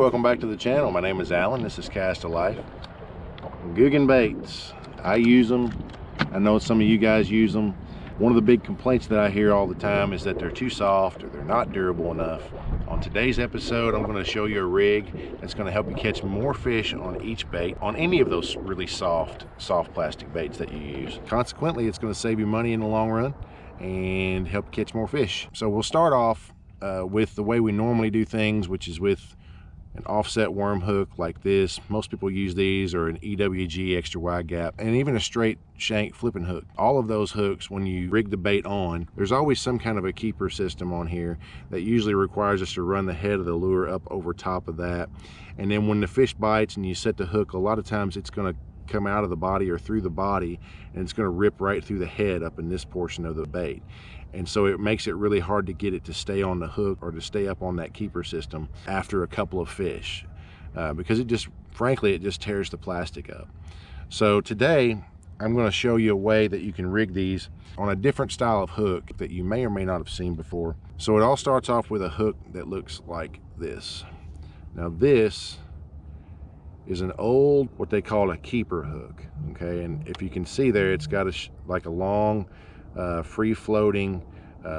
welcome back to the channel. My name is Alan. This is Cast a Life. Googan baits. I use them. I know some of you guys use them. One of the big complaints that I hear all the time is that they're too soft or they're not durable enough. On today's episode, I'm going to show you a rig that's going to help you catch more fish on each bait, on any of those really soft plastic baits that you use. Consequently, it's going to save you money in the long run and help you catch more fish. So we'll start off with the way we normally do things, which is with an offset worm hook like this. Most people use these, or an EWG extra wide gap, and even a straight shank flipping hook. All of those hooks, when you rig the bait on, there's always some kind of a keeper system on here that usually requires us to run the head of the lure up over top of that. And then when the fish bites and you set the hook, a lot of times it's going to come out of the body or through the body, and it's going to rip right through the head up in this portion of the bait. And so it makes it really hard to get it to stay on the hook or to stay up on that keeper system after a couple of fish, because it just, frankly, it just tears the plastic up. So today I'm going to show you a way that you can rig these on a different style of hook that you may or may not have seen before. So it all starts off with a hook that looks like this. Now this is an old, what they call a keeper hook, okay? And if you can see there, it's got like a long free-floating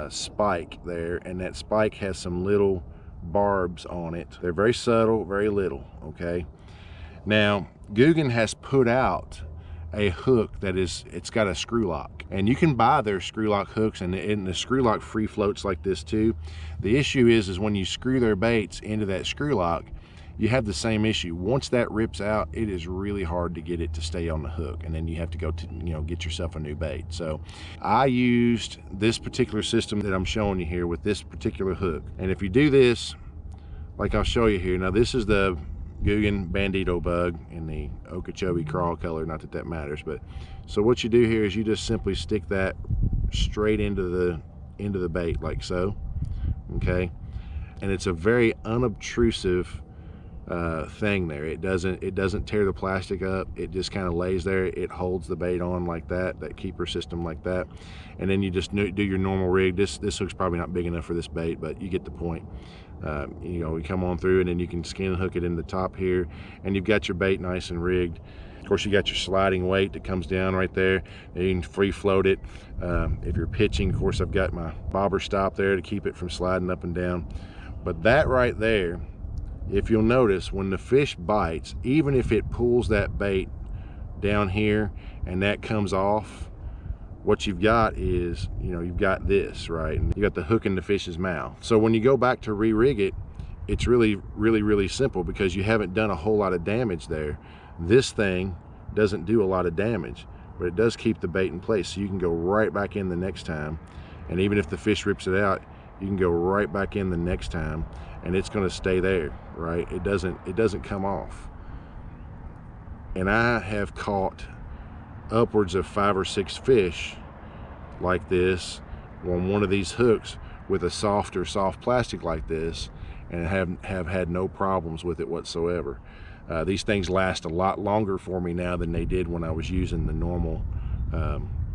spike there, and that spike has some little barbs on it. They're very subtle, very little, okay? Now Googan has put out a hook that it's got a screw lock, and you can buy their screw lock hooks, and the screw lock free floats like this too. The issue is when you screw their baits into that screw lock, you have the same issue. Once that rips out, it is really hard to get it to stay on the hook, and then you have to go to, get yourself a new bait. So I used this particular system that I'm showing you here with this particular hook. And if you do this, like I'll show you here, now this is the Googan Bandito Bug in the Okeechobee crawl color, not that that matters, but so what you do here is you just simply stick that straight into the bait like so, okay? And it's a very unobtrusive thing there. It doesn't tear the plastic up. It just kind of lays there. It holds the bait on like that keeper system like that, and then you just do your normal rig. This hook's probably not big enough for this bait, but you get the point. You come on through, and then you can skin hook it in the top here, and you've got your bait nice and rigged. Of course, you got your sliding weight that comes down right there, and you can free float it. If you're pitching, of course, I've got my bobber stop there to keep it from sliding up and down. But that right there, if you'll notice, when the fish bites, even if it pulls that bait down here and that comes off, what you've got is, you've got this, right? And you got the hook in the fish's mouth. So when you go back to re-rig it, it's really simple, because you haven't done a whole lot of damage there. This thing doesn't do a lot of damage, but it does keep the bait in place. So you can go right back in the next time. And even if the fish rips it out, you can go right back in the next time, and it's going to stay there, right? It doesn't come off. And I have caught upwards of 5 or 6 fish like this on one of these hooks with a soft plastic like this, and have had no problems with it whatsoever. These things last a lot longer for me now than they did when I was using the normal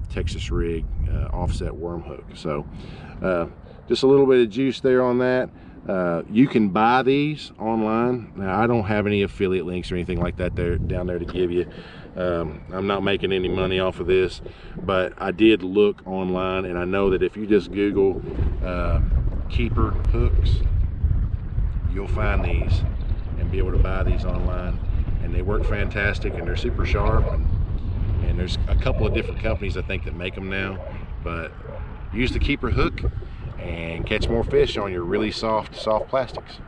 Texas rig offset worm hook. So just a little bit of juice there on that. You can buy these online. Now, I don't have any affiliate links or anything like that down there to give you. I'm not making any money off of this, but I did look online, and I know that if you just Google keeper hooks, you'll find these and be able to buy these online, and they work fantastic, and they're super sharp, and there's a couple of different companies I think that make them now. But use the keeper hook and catch more fish on your really soft plastics.